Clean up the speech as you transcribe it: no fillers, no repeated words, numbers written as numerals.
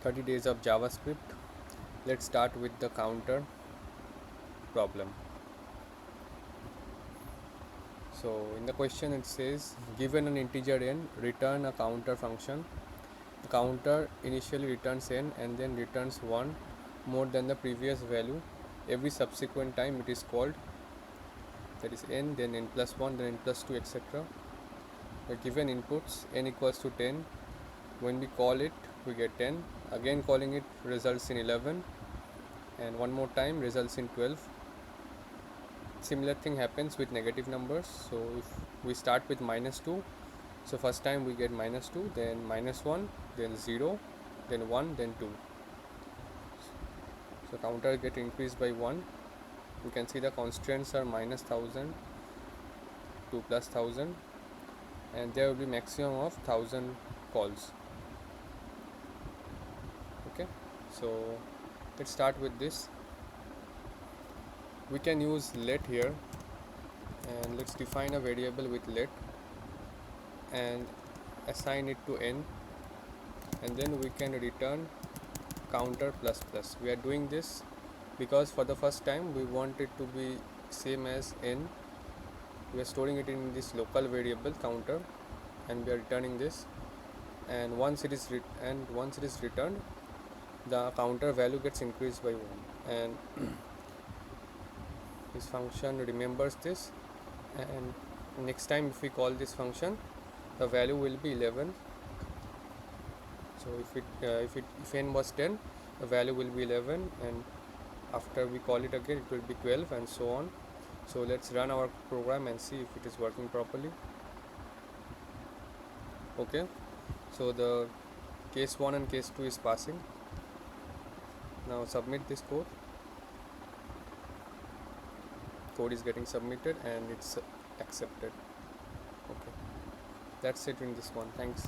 30 days of JavaScript. Let's start with the counter problem. So in the question it says, given an integer n, return a counter function. The counter initially returns n and then returns 1 more than the previous value every subsequent time it is called. That is n, then n plus 1, then n plus 2, etc. The given inputs n equals to 10. When we call it, we get 10. Again calling it results in 11, and one more time results in 12. Similar thing happens with negative numbers. So if we start with -2, so first time we get -2, then -1, then 0, then 1, then 2. So counter get increased by 1. You can see the constraints are -1000 to +1000, and there will be maximum of 1000 calls. Okay, so let's start with this. We can use let here, and let's define a variable with let and assign it to n, and then we can return counter plus plus. We are doing this because for the first time we want it to be same as n. We are storing it in this local variable counter, and we are returning this, and once it is returned, the counter value gets increased by 1, and this function remembers this, and next time if we call this function, the value will be 11. So if n was 10, the value will be 11, and after we call it again it will be 12, and so on. So let's run our program and see if it is working properly. Okay, so the case 1 and case 2 is passing. Now submit this code. Code is getting submitted and it's accepted. Okay, that's it in this one. Thanks.